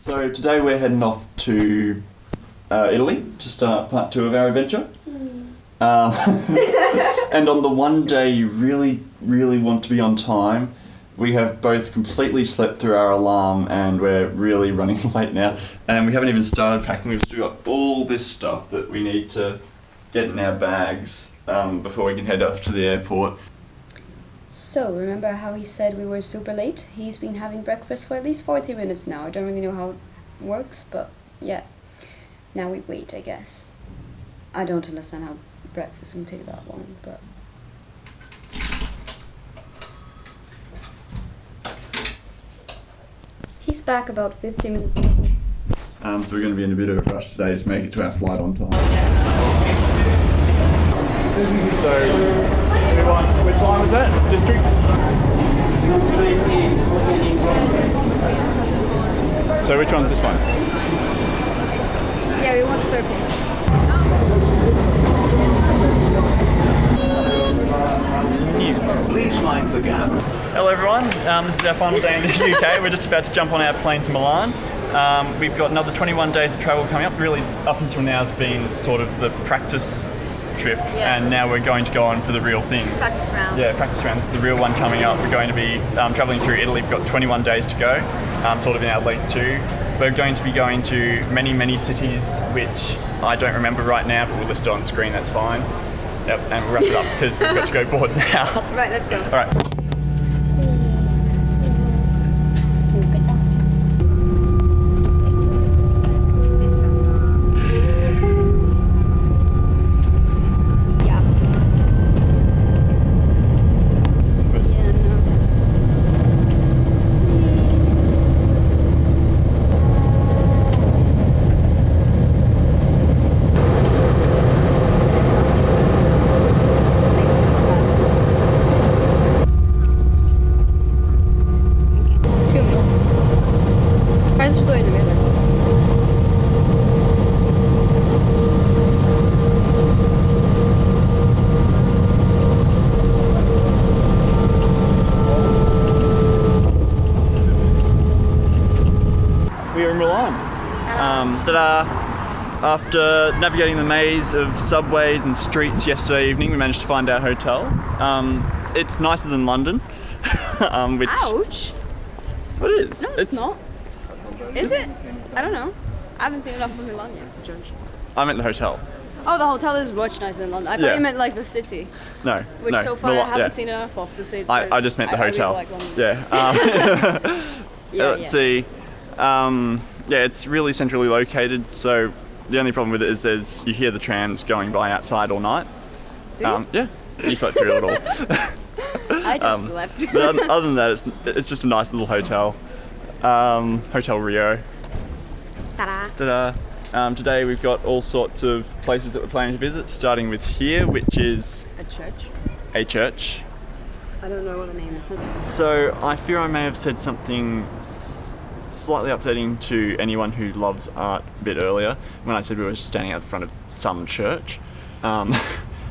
So today we're heading off to Italy to start part 2 of our adventure. And on the one day you really want to be on time, we have both completely slept through our alarm and we're really running late now. And we haven't even started packing. We've still got all this stuff that we need to get in our bags before we can head up to the airport. So, remember how he said we were super late? He's been having breakfast for at least 40 minutes now. I don't really know how it works, but yeah. Now we wait, I guess. I don't understand how breakfast can take that long, but... He's back about 50 minutes later. So we're going to be in a bit of a rush today to make it to our flight on time. So, which line was that? District? So which one's this one? Yeah, we want circle. Please mind the gap. Hello everyone, this is our final day in the UK. We're just about to jump on our plane to Milan. We've got another 21 days of travel coming up. Really, up until now has been sort of the practice trip, and now we're going to go on for the real thing. Practice round. Yeah, practice round. This is the real one coming up. We're going to be travelling through Italy. We've got 21 days to go, sort of in our leg 2. We're going to be going to many cities, which I don't remember right now, but we'll list it on screen, that's fine. Yep, and we'll wrap it up because we've got to go board now. Right, let's go. All right. We are in Milan. After navigating the maze of subways and streets yesterday evening, we managed to find our hotel. It's nicer than London. Which, ouch! What is? No, it's not. Is it? I don't know. I haven't seen enough of Milan yet to judge. I meant the hotel. Oh, the hotel is much nicer than London. I thought you meant like the city. No, Which no. so far I haven't seen enough of to say it's better. I just meant the hotel. I really like London. Yeah. Let's see. Yeah, it's really centrally located, so the only problem with it is you hear the trams going by outside all night. Do you? Yeah, you slept through it all. I just slept. But other than that, it's just a nice little hotel. Hotel Rio. Ta-da. Ta-da. Today we've got all sorts of places that we're planning to visit, starting with here, which is... A church? A church. I don't know what the name is. So I fear I may have said something slightly upsetting to anyone who loves art a bit earlier when I said we were just standing out the front of some church.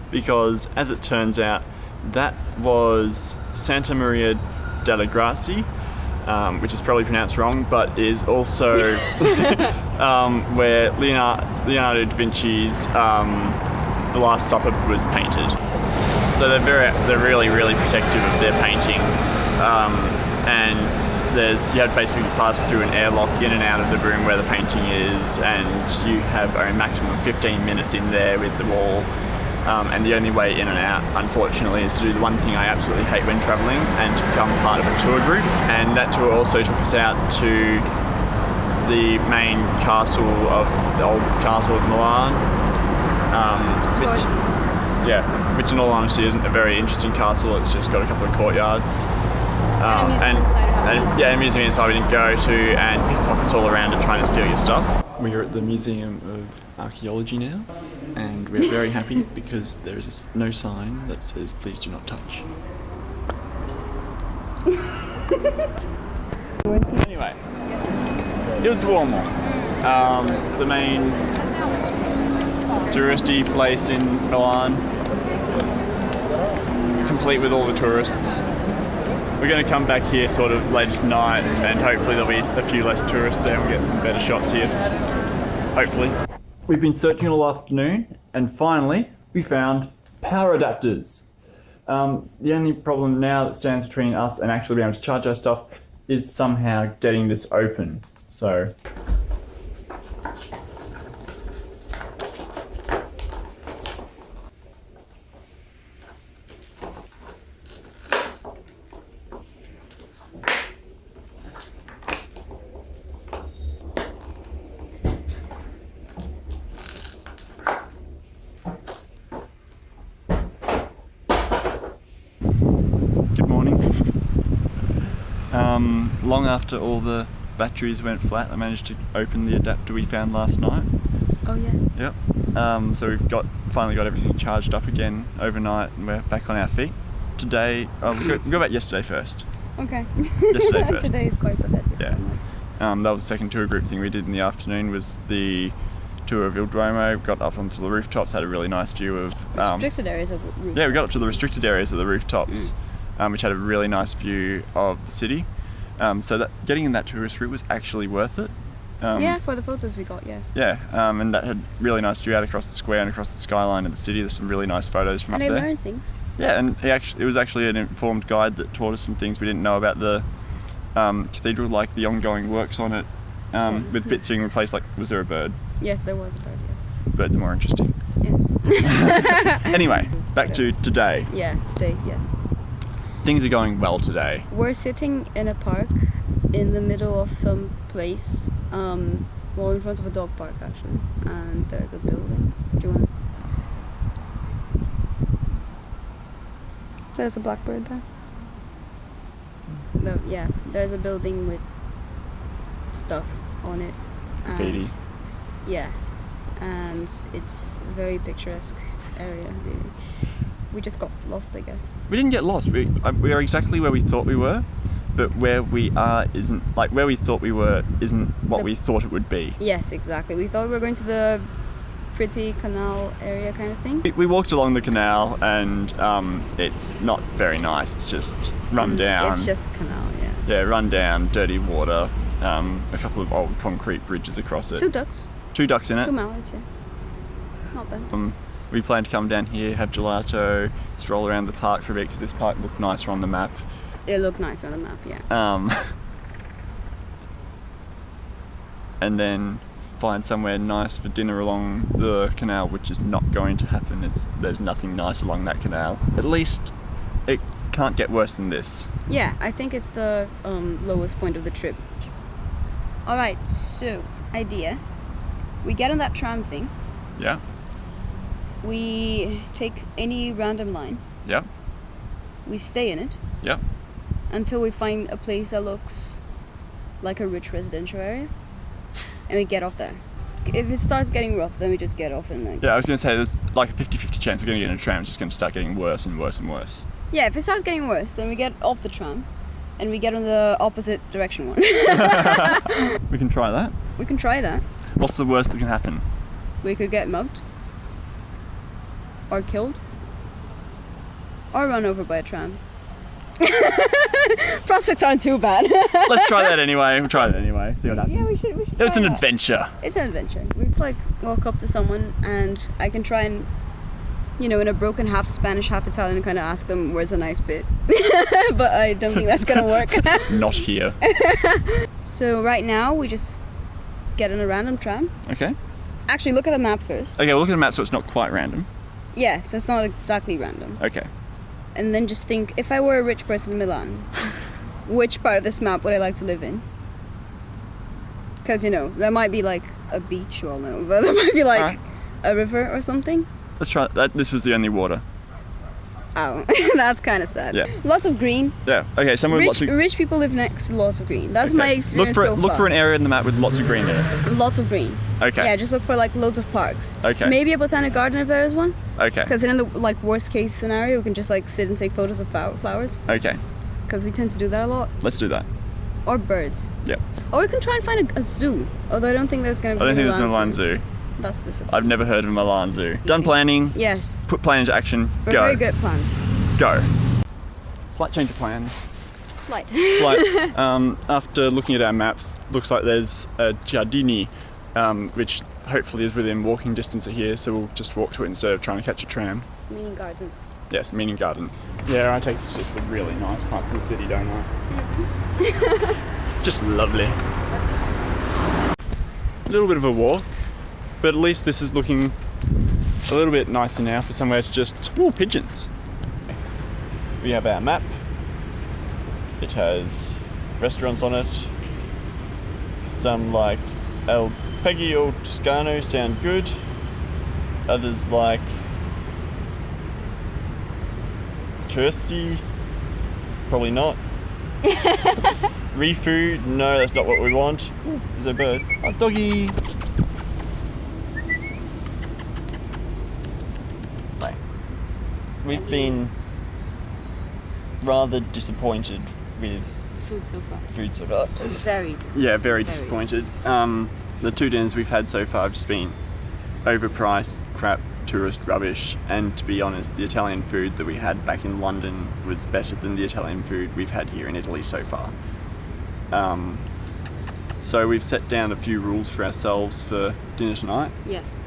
Because as it turns out, that was Santa Maria delle Grazie, which is probably pronounced wrong, but is also where Leonardo da Vinci's The Last Supper was painted. So they're really protective of their painting, and you have basically passed through an airlock in and out of the room where the painting is, and you have a maximum of 15 minutes in there with the wall. And the only way in and out, unfortunately, is to do the one thing I absolutely hate when travelling, and to become part of a tour group. And that tour also took us out to the main castle of the old castle of Milan, which in all honesty isn't a very interesting castle. It's just got a couple of courtyards. And a museum inside we didn't go to, and pickpockets all around it trying to steal your stuff. We are at the Museum of Archaeology now, and we're very happy because there is no sign that says please do not touch. Anyway, Il Duomo, the main touristy place in Milan, complete with all the tourists. We're going to come back here sort of late tonight, and hopefully there'll be a few less tourists there and we'll get some better shots here. Hopefully. We've been searching all afternoon, and finally we found power adapters. The only problem now that stands between us and actually being able to charge our stuff is somehow getting this open. So long after all the batteries went flat, I managed to open the adapter we found last night. Oh yeah. Yep. So we've finally got everything charged up again overnight, and we're back on our feet. Today, we'll go back yesterday first. Okay. Yesterday first. Today is quite pathetic. Yeah. So that was the second tour group thing we did in the afternoon. Was the tour of Il Duomo. Got up onto the rooftops, had a really nice view of restricted areas of rooftops. Yeah, we got up to the restricted areas of the rooftops, which had a really nice view of the city. So that getting in that tourist route was actually worth it. Yeah, for the photos we got, yeah. Yeah, and that had really nice view out across the square and across the skyline of the city. There's some really nice photos from and up there. And I learned things. Yeah, and it was actually an informed guide that taught us some things we didn't know about the cathedral, like the ongoing works on it, with bits being replaced. Like, was there a bird? Yes, there was a bird, yes. Birds are more interesting. Yes. Anyway, back to today. Yeah, today, yes. Things are going well today. We're sitting in a park in the middle of some place, well, in front of a dog park actually, and there's a building. Do you want? There's a blackbird there. No, yeah, there's a building with stuff on it. Graffiti. Yeah, and it's a very picturesque area, really. We just got lost, I guess. We didn't get lost. We are exactly where we thought we were, but where we are isn't, like, where we thought we were isn't what we thought it would be. Yes, exactly. We thought we were going to the pretty canal area kind of thing. We walked along the canal, and it's not very nice. It's just run down. It's just a canal, yeah. Yeah, run down, dirty water, a couple of old concrete bridges across it. 2 ducks. 2 ducks in it. 2 mallards, yeah. Not bad. We plan to come down here, have gelato, stroll around the park for a bit, because this park looked nicer on the map. It looked nicer on the map, yeah. And then find somewhere nice for dinner along the canal, which is not going to happen. There's nothing nice along that canal. At least it can't get worse than this. Yeah, I think it's the lowest point of the trip. Alright, so, idea. We get on that tram thing. Yeah. We take any random line. Yeah. We stay in it. Yeah. Until we find a place that looks like a rich residential area. And we get off there. If it starts getting rough, then we just get off and like... Yeah, I was going to say there's like a 50-50 chance we're going to get in a tram. It's just going to start getting worse and worse and worse. Yeah, if it starts getting worse, then we get off the tram and we get on the opposite direction one. We can try that. We can try that. What's the worst that can happen? We could get mugged. Or killed. Or run over by a tram. Prospects aren't too bad. Let's try that anyway. We'll try that anyway. See what happens. Yeah, we should It's an try that. adventure. It's an adventure. We like walk up to someone and I can try and, you know, in a broken half Spanish, half Italian, kind of ask them where's the nice bit. But I don't think that's gonna work. Not here. So right now we just get on a random tram. Okay. Actually, look at the map first. Okay, we'll look at the map so it's not quite random. Yeah, so it's not exactly random. Okay. And then just think, if I were a rich person in Milan, which part of this map would I like to live in? Because, you know, there might be like a beach, well, no, but there might be like a river or something. Let's try that. This was the only water. Oh, that's kind of sad. Yeah. Lots of green. Yeah. Okay. Somewhere with lots of rich people live next to lots of green. That's my experience so far. Look for an area in the map with lots of green in it. Lots of green. Okay. Yeah, just look for like loads of parks. Okay. Maybe a botanic garden if there is one. Okay. Because in the like worst case scenario, we can just like sit and take photos of flowers. Okay. Because we tend to do that a lot. Let's do that. Or birds. Yep. Or we can try and find a zoo. Although I don't think there's going to be I don't think there's a Milan Milan zoo. That's disappointing. I've never heard of a Milan zoo. Done planning. Yes. Put plan into action. We're Go. very good at plans. Go. Slight change of plans. Slight. Slight. After looking at our maps, looks like there's a Giardini, which hopefully is within walking distance of here, so we'll just walk to it instead of trying to catch a tram. Meaning garden. Yes, meaning garden. Yeah, I take it's just the really nice parts of the city, don't I? Just lovely. A little bit of a walk, but at least this is looking a little bit nicer now for somewhere to just... Ooh, pigeons. We have our map. It has restaurants on it. Some like El Peggio Toscano sound good. Others like Cursi, probably not. Refood, no, that's not what we want. Ooh, there's a bird. Oh, doggy! We've been rather disappointed with Food so far. food so far. Very disappointed. Yeah, very disappointed. The 2 dinners we've had so far have just been overpriced, crap, tourist rubbish, and to be honest, the Italian food that we had back in London was better than the Italian food we've had here in Italy so far. So we've set down a few rules for ourselves for dinner tonight. Yes.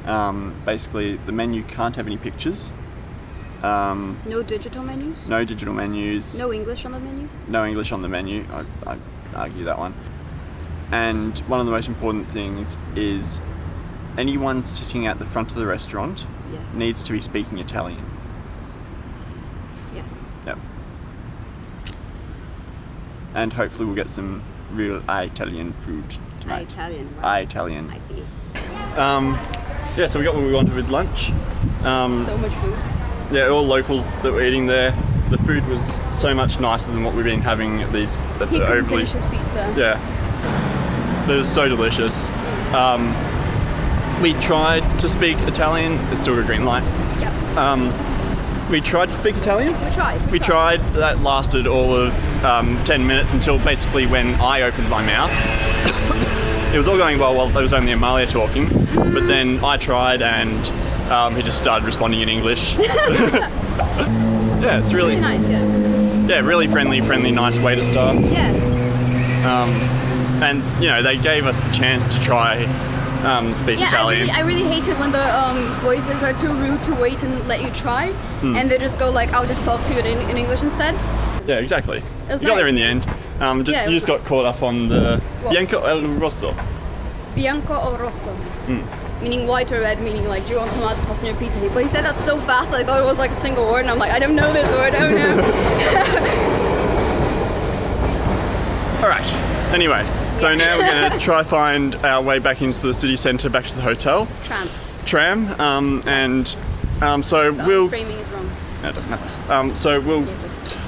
Basically, the menu can't have any pictures. No digital menus? No digital menus. No English on the menu? No English on the menu. I argue that one. And one of the most important things is anyone sitting at the front of the restaurant Yes. needs to be speaking Italian. Yeah. Yep. And hopefully we'll get some real Italian food tonight. Italian. Right. Italian. I see. Yeah, so we got what we wanted with lunch. So much food. Yeah, all locals that were eating there. The food was so much nicer than what we've been having at these. He couldn't finish his pizza. Yeah, it was so delicious. We tried to speak Italian. It's still a green light. Yep. We tried to speak Italian. We tried. That lasted all of 10 minutes until basically when I opened my mouth. It was all going well while there was only Amalia talking, but then I tried and he just started responding in English. Yeah, it's really nice. Yeah. Yeah, really friendly, nice way to start. Yeah. And you know, they gave us the chance to try speak Italian. I really hate it when the voices are too rude to wait and let you try, and they just go like, "I'll just talk to you in English instead." Yeah, exactly. It was You got there nice. in the end. You just got caught up on the What? bianco o rosso. Bianco o rosso. Meaning white or red, meaning like, do you want tomato sauce on your pizza? But he said that so fast, I thought it was like a single word, and I'm like, I don't know this word, oh no. Alright, anyway, so now we're going to try find our way back into the city centre, back to the hotel. Tram. So we'll... framing is wrong. No, it doesn't matter. So we'll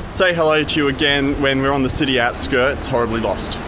say hello to you again when we're on the city outskirts, horribly lost.